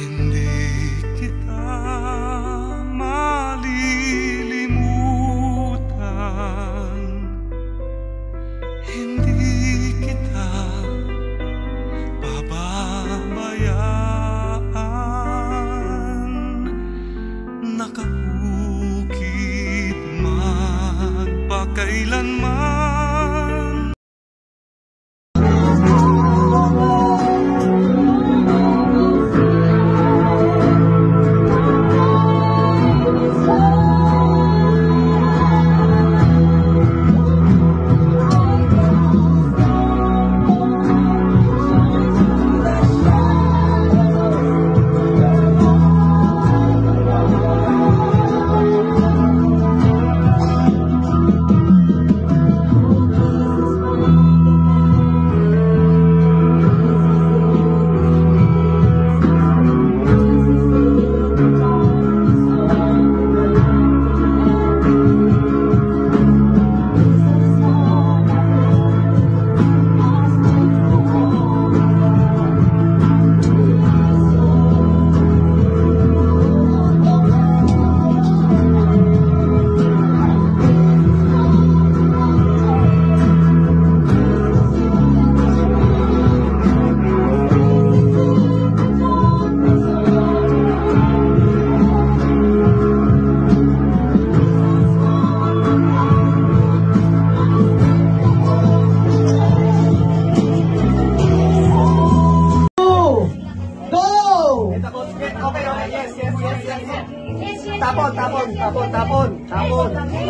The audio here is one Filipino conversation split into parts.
Hindi kita malilimutan, hindi kita pababayaan, nakabukid magpakailanman.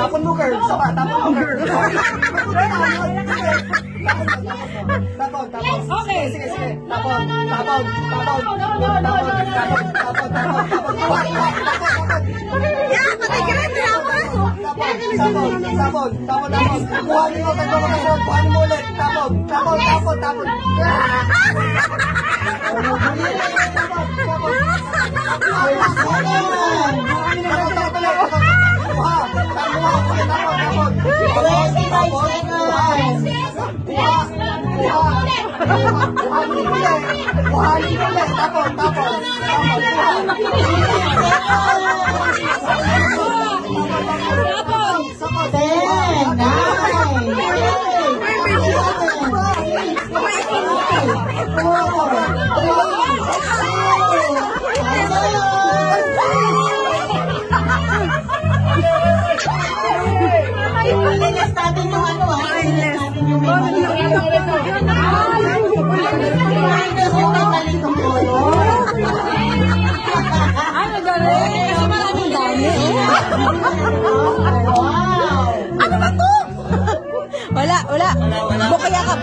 Tapon mo, girl. Saba, tapon mo, girl. Tapon. Okay. Sige. Tapon. Yan, patay ka rin, Tapon. Buhanin mo, buhanin mo ulit. Tapon. Linis natin yung ano ah. Linis natin yung ano galing? Maraming dami. Wow! Ano ba to? Wala. Bukaya ka.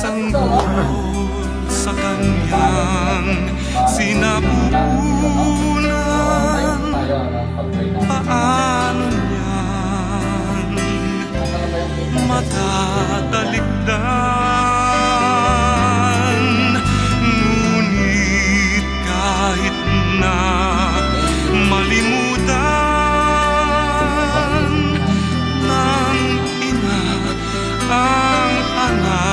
Sanggol sa kanyang sinapupunan, paano niyan matatalikdan? Ngunit kahit na malimutan ng ina ang anak,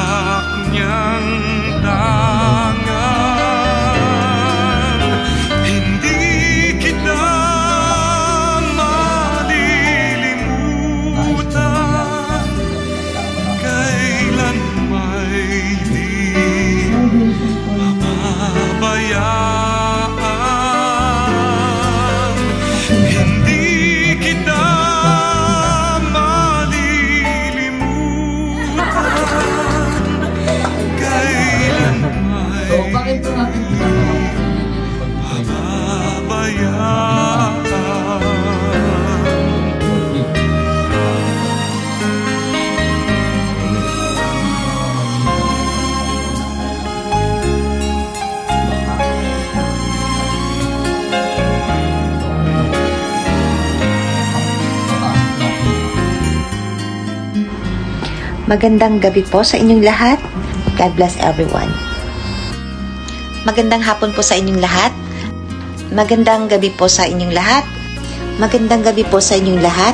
Magandang gabi po sa inyong lahat. God bless everyone. Magandang hapon po sa inyong lahat. Magandang gabi po sa inyong lahat. Magandang gabi po sa inyong lahat.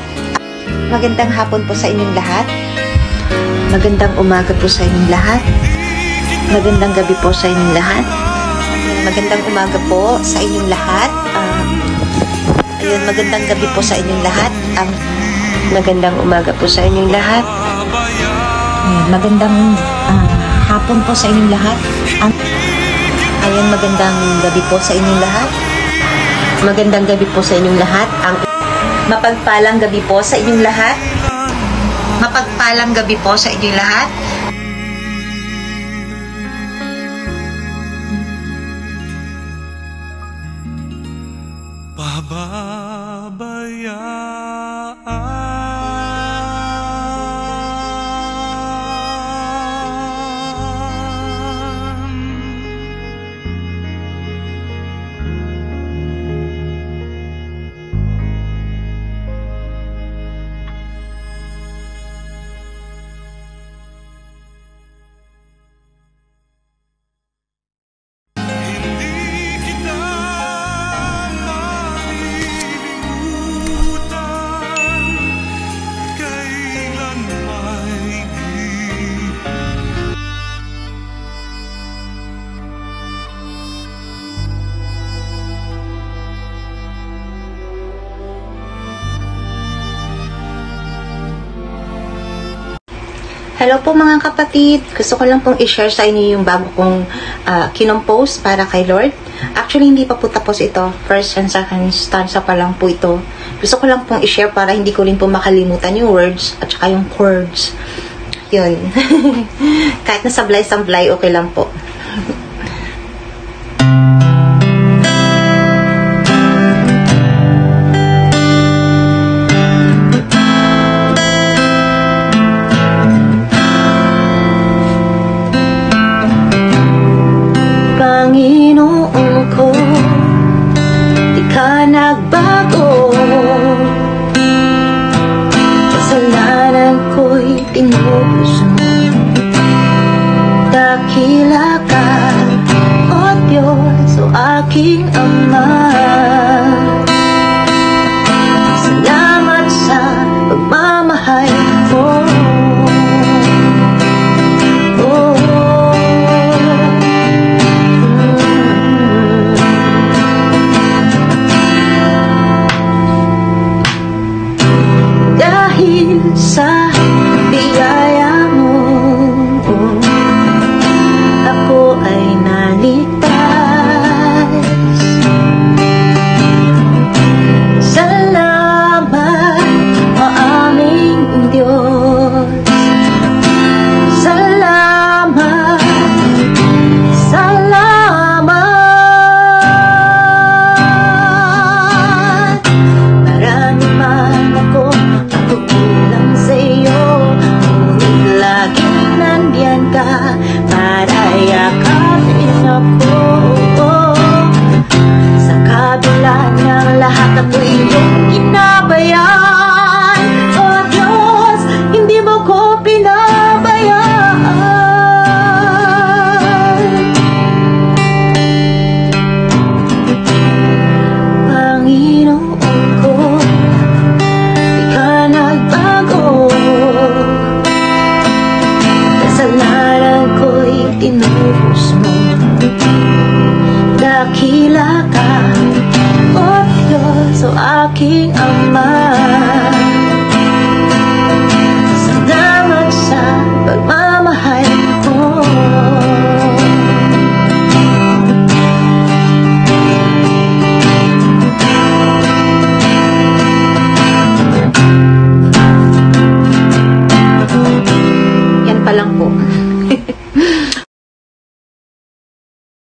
Magandang hapon po sa inyong lahat. Magandang umaga po sa inyong lahat. Magandang gabi po sa inyong lahat. Magandang umaga po sa inyong lahat. Ayun, magandang gabi po sa inyong lahat. Magandang umaga po sa inyong lahat. Magandang hapon po sa inyong lahat. Ayun, magandang gabi po sa inyong lahat. Magandang gabi po sa inyong lahat. Mapagpalang gabi po sa inyong lahat. Mapagpalang gabi po sa inyong lahat. Hello po mga kapatid, gusto ko lang pong i-share sa inyo yung bago kong kinompose para kay Lord. Actually, hindi pa po tapos ito. First and second stanza pa lang po ito. Gusto ko lang pong i-share para hindi ko rin po makalimutan yung words at saka yung chords. Yun. Kahit na sablay-sablay, okay lang po. Panginoon ko, di ka nagbago. Kasalanan ko'y tinubos mo. Dakila ka, O Diyos, o aking Ama. Salamat sa pagmamahal mo. Sa biyaya mo, ako ay naligtas. Salamat, o aming Diyos. Salamat, salamat. Marami man ako kulang sa'yo, ngunit laging nandiyan ka para yakapin ako. Sa kabila ng lahat ako'y iyong